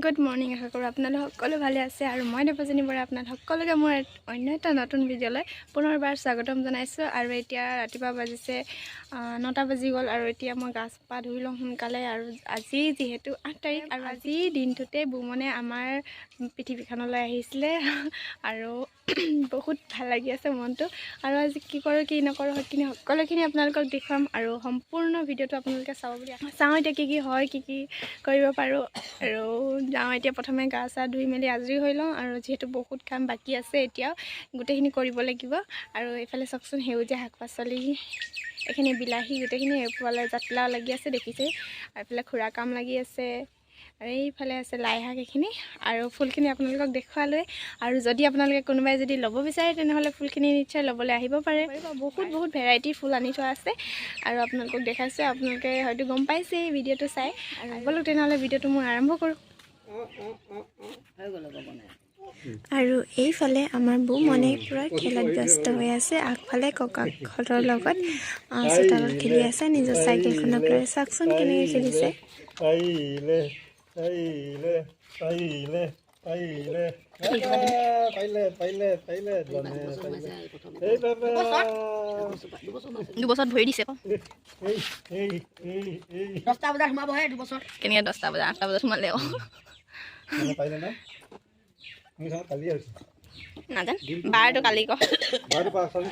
Good morning আশা কৰোঁ আপোনালোক সকলো ভালে আছে আৰু মই দেৱযানী বৰা আপোনালোক সকলোকে মোৰ অন্য এটা নতুন ভিডিঅ'লৈ পুনৰবাৰ স্বাগতম জনাইছোঁ। আৰু এতিয়া ৰাতিপুৱা বাজিছে 9টা বাজি গ'ল আৰু এতিয়া মই গা পা ধুই লওঁ সোনকালে। আৰু আজি যিহেতু 8 তাৰিখ আৰু আজি দিনটোতে বুমনে আমাৰ পৃথিৱীখনলৈ আহিছিলে আৰু বহুত ভাল লাগি আছে মনটো। আৰু আজি কি কৰোঁ কি নকৰোঁ সেইখিনি সকলোখিনি আপোনালোকক দেখুৱাম আৰু সম্পূৰ্ণ ভিডিঅ'টো আপোনালোকে চাব বুলি চাওঁ এতিয়া কি হয় কি কৰিব পাৰোঁ। আৰু যাওঁ এতিয়া প্ৰথমে গা চা ধুই মেলি আজৰি হৈ লওঁ আৰু যিহেতু বহুত কাম বাকী আছে এতিয়াও গোটেইখিনি কৰিব লাগিব। আৰু এইফালে চাওকচোন সেউজীয়া শাক পাচলি এইখিনি বিলাহী গোটেইখিনি এইফালে জাতিলাও লাগি আছে দেখিছে, আৰু এইফালে খুৰা কাম লাগি আছে আৰু এইফালে আছে লাই শাক এইখিনি। আৰু ফুলখিনি আপোনালোকক দেখুৱালৈ আৰু যদি আপোনালোকে কোনোবাই যদি ল'ব বিচাৰে তেনেহ'লে ফুলখিনি নিশ্চয় ল'বলৈ আহিব পাৰে। বহুত ভেৰাইটিৰ ফুল আনি থোৱা আছে আৰু আপোনালোকক দেখাইছোঁ, আপোনালোকে হয়তো গম পাইছে এই ভিডিঅ'টো চাই। আৰু ব'লক তেনেহ'লে ভিডিঅ'টো মোৰ আৰম্ভ কৰোঁ। আৰু এইফালে আমাৰ বুমনে পূৰা খেলত ব্যস্ত হৈ আছে, আগফালে ককাহঁতৰ লগত চোতালত খেলি আছে নিজৰ চাইকেলখনক লৈ। চাওকচোন কেনেকৈ খেলিছে। দুবছৰত ভৰি দিছে আকৌ 10টা বজাত সোমাবহে দুবছৰ কেনেকৈ 10টা বজাত 8টা বজাত সোমালে আকৌ নাজান বাৰটো কালি ক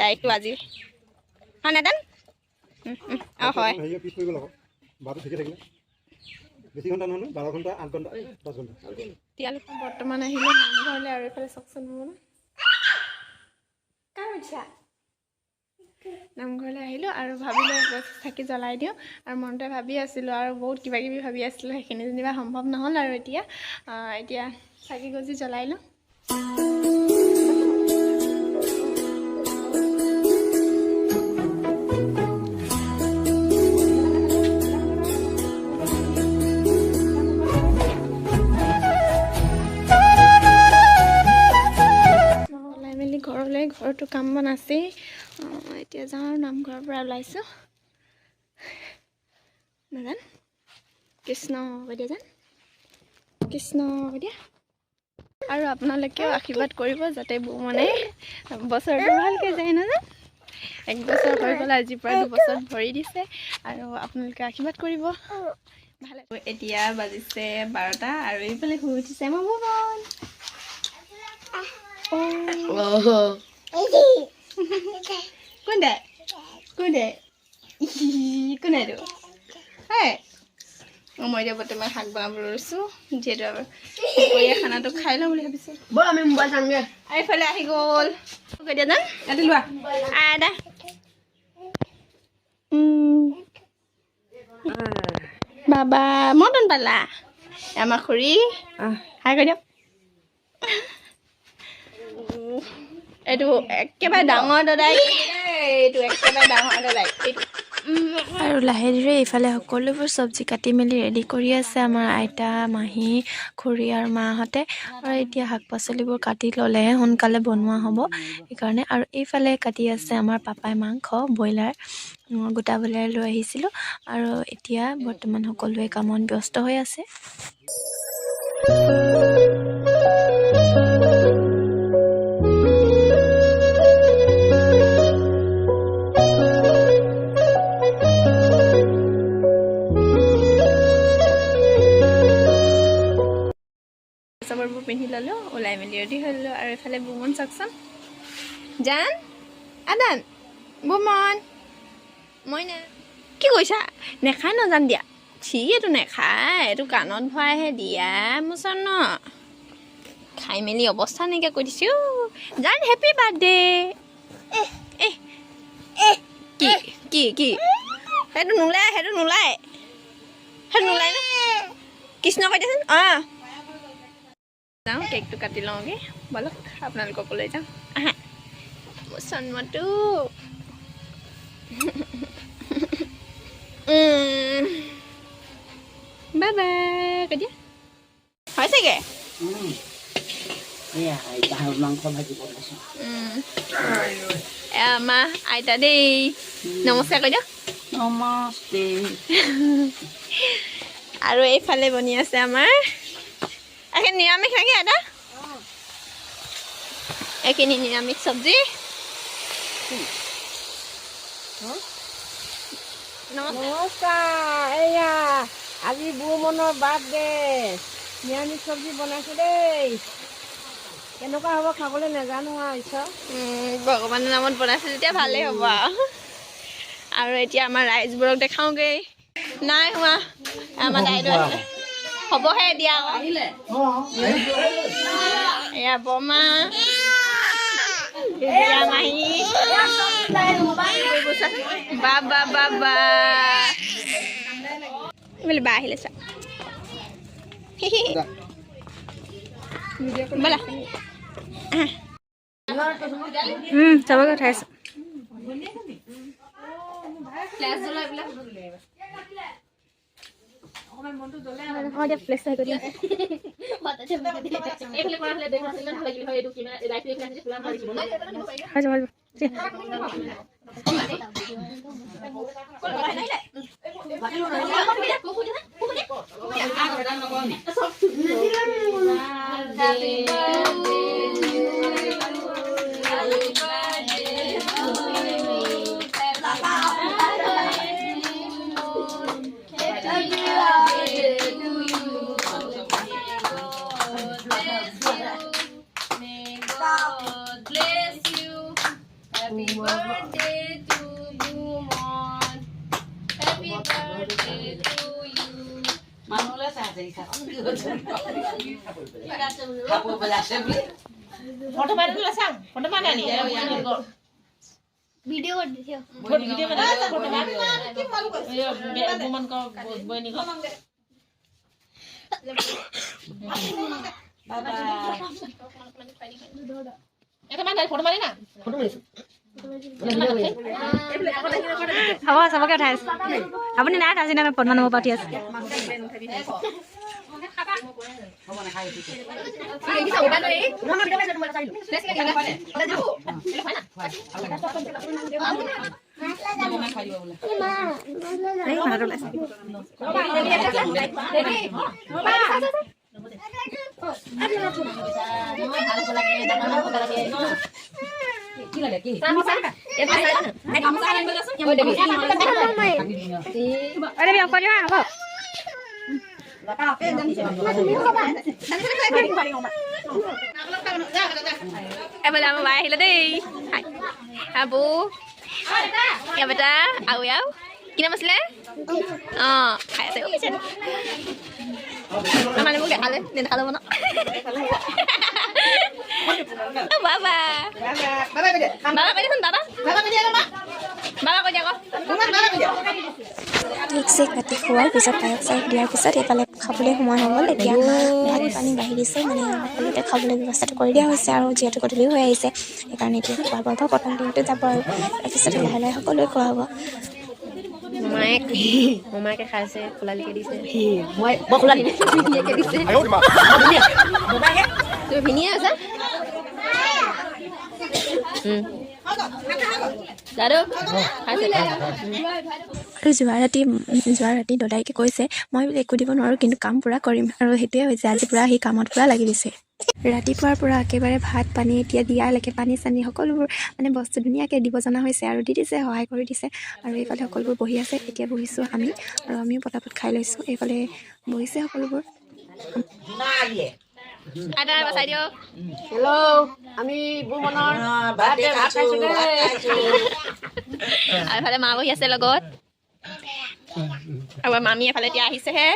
তাৰিখটো আজি হয় নাজান হয় বৰ্তমান আহিলে নামঘৰলৈ। আৰু এইফালে চাওকচোন মোৰ নামঘৰলৈ আহিলোঁ আৰু ভাবিলোঁ গছ চাকি জ্বলাই দিওঁ আৰু মনতে ভাবি আছিলোঁ আৰু বহুত কিবা কিবি ভাবি আছিলোঁ, সেইখিনি যেনিবা সম্ভৱ নহ'ল। আৰু এতিয়া চাকি গছি জ্বলাই লওঁ। ওলাই মেলি ঘৰলৈ, ঘৰতো কাম বন আছেই। এতিয়া যাওঁ আৰু নামঘৰৰ পৰা ওলাইছোঁ। নাজান কৃষ্ণ হ'ব দিয়া যান কৃষ্ণ হ'ব দিয়া। আৰু আপোনালোকেও আশীৰ্বাদ কৰিব যাতে বুমনে বছৰটো ভালকৈ যায় নাজান। 1 বছৰ হৈ গ'ল, আজিৰ পৰা 2 বছৰত ভৰি দিছে আৰু আপোনালোকে আশীৰ্বাদ কৰিব ভালে। এতিয়া বাজিছে 12টা আৰু এইফালে শুই উঠিছে মই বুমন। কোনে এইটো হয় মই এতিয়া বৰ্তমান শাক বনাবলৈ লৈছোঁ, যিহেতু দুপৰীয়া খানাটো খাই লওঁ বুলি ভাবিছোঁ। ব'ল আমি মোবাইল চামগৈ। এইফালে আহি গ'ল এতিয়া যাম ইয়াতে লোৱা আদা বাবা মটন পালা আমাৰ খুৰী হাই কৰি দিয়ক। এইটো একেবাৰে ডাঙৰ দাদাই, এইটো একেবাৰে ডাঙৰ দাদাই। আৰু লাহে ধীৰে এইফালে সকলোবোৰ চব্জি কাটি মেলি ৰেডি কৰি আছে আমাৰ আইতা মাহী খুৰী আৰু মাহঁতে। আৰু এতিয়া শাক পাচলিবোৰ কাটি ল'লেহে সোনকালে বনোৱা হ'ব সেইকাৰণে। আৰু এইফালে কাটি আছে আমাৰ পাপাই মাংস ব্ৰইলাৰ, গোটা ব্ৰইলাৰ লৈ আহিছিলোঁ। আৰু এতিয়া বৰ্তমান সকলোৱে কামত ব্যস্ত হৈ আছে। চাবৰবোৰ পিন্ধি ল'লোঁ, ওলাই মেলি ৰেডি হৈ ল'লোঁ। আৰু এইফালে বুমন চাওকচোন জান আদান বুমন মই কি কৈছা নেখায় নাজান দিয়া এইটো নেখায়, এইটো কাণত ভৰাইহে দিয়া মোচন ন খাই মেলি অৱস্থা নাইকিয়া কৰি দিছোঁ। জান হেপী বাৰ্থডে। কি সেইটো নোলায় ন কৃষ্ণ কৈ দিয়াচোন। যাওঁ কেকটো কাটি লওঁগৈ ব'লক আপোনালোকক লৈ যাওঁ আহা মোৰ চন্মটো। বাই বাই কৈ দিয়া হৈছেগৈ। আমাৰ আইতা দেই নমস্কাৰ কৈ দিয়ক। নমস্তে। আৰু এইফালে বনি আছে আমাৰ এইখিনি নিৰামিষ নেকি এটা এইখিনি নিৰামিষ চব্জি নমস্কাৰ এয়া আজি বুমনৰ বাৰ্থডে নিৰামিষ চব্জি বনাইছোঁ দেই কেনেকুৱা হ'ব খাবলৈ নাজানো আৰু ঈশ্বৰ ভগৱানৰ নামত বনাইছে যেতিয়া ভালেই হ'ব আৰু এতিয়া আমাৰ ৰাইজবোৰক দেখাওঁগৈ নাই হোৱা আমাৰ দাইদেউ আহিলে হ'বহে এতিয়া এয়া বৰমা মাহী বাবা বাবা বোলে বা আহিলে চা ব'লা চবকে উঠাইছোঁ Happy birthday to Bumon. Happy birthday to you. Manula saja ikan. Apa belasnya beli? Foto mana dulu sang? Foto mana nih? Video video. Video mana? Foto mana? Ayo, Bumon kau boy ni kau. Bye. Itu mana? Foto mana nak? Foto mana? হ'ব চবকে উঠাইছোঁ আপুনি নাই উঠাইছে নে Padma number পাতি আছে এফালে আমাৰ বাই আহিলে দেই আবু এয়া বেটা আৰু আৰু কি নাম আছিলে অঁ খাই আছে মানে মোক দেখালে নেদেখালে বনা বাবা বাবা কৈ দেখোন বাবা বাবা কৈ দিয়া কেক চেক কাটি খোৱাৰ পিছত পায়স চায়স দিয়াৰ পিছত এইফালে খাবলৈ সময় হৈ গ'ল এতিয়া ভাত পানী বাঢ়ি দিছে মানে সকলোতে খাবলৈ ব্যৱস্থাটো কৰি দিয়া হৈছে আৰু যিহেতু গধূলিও হৈ আহিছে সেইকাৰণে এতিয়া খোৱা বোৱা প্ৰথম দিনটো যাব আৰু তাৰপিছতে লাহে লাহে সকলোৱে খোৱা হ'ব মামাকে খাইছে খোলালিকে দিছে মই খোলালি ধুনীয়াকৈ দিছে তুমি ভিনিয়ে আছা আৰু যোৱা ৰাতি দদাইকে কৈছে মই বোলে একো দিব নোৱাৰোঁ কিন্তু কাম পূৰা কৰিম আৰু সেইটোৱে হৈছে আজি পূৰা সি কামত পূৰা লাগি দিছে ৰাতিপুৱাৰ পৰা একেবাৰে ভাত পানী এতিয়া দিয়ালৈকে পানী চানী সকলোবোৰ মানে বস্তু ধুনীয়াকৈ দিব জনা হৈছে আৰু দি দিছে সহায় কৰি দিছে আৰু এইফালে সকলোবোৰ বহি আছে এতিয়া বহিছোঁ আমি আৰু আমিও পটাপট খাই লৈছোঁ এইফালে বহিছে সকলোবোৰ হেল্ল' আমি বুমনৰ বাৰ্থডে ভাত খাইছোঁ দেই আৰু এফালে মা বহি আছে লগত আৰু মামী এফালে এতিয়া আহিছেহে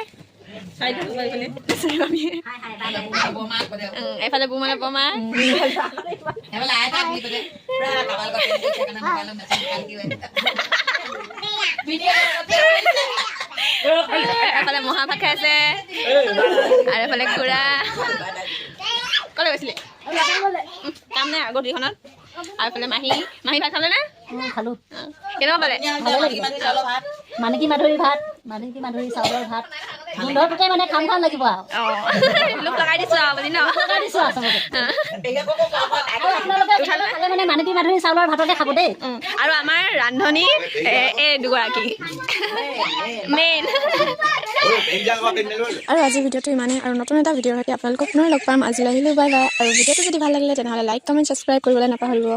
এইফালে বুমনৰ বৰমা এফালে মহা ভাত খাই আছে আৰু এফালে খুৰা ক'লৈ গৈছিলে কাম নাই গধূলিখনত আৰু এফালে মাহী ভাত খালে নে খালোঁ কেনেকুৱা পালে মানিকী মাধুৰী ভাত, মানিকী মাধুৰী চাউলৰ ভাত গোন্ধটোতে মানে খাম খাম লাগিব আৰু লোক লগাই দিছোঁ আৰু আপুনি ন লগাই দিছোঁ আৰু চবকে। আৰু আপোনালোকে খালে মানে মানিকী মাধুৰী চাউলৰ ভাতকে খাব দেই। আৰু আমাৰ ৰান্ধনী এই দুগৰাকী মেইন। আৰু আজিৰ ভিডিঅ'টো ইমানেই, আৰু নতুন এটা ভিডিঅ'ৰ সৈতে আপোনালোকক পুনৰ লগ পাম। আজিলৈ আহিলোঁ, বাই বাই। আৰু ভিডিঅ'টো যদি ভাল লাগিলে তেনেহ'লে লাইক কমেণ্ট ছাবস্ক্ৰাইব কৰিবলৈ নাপাহৰিব।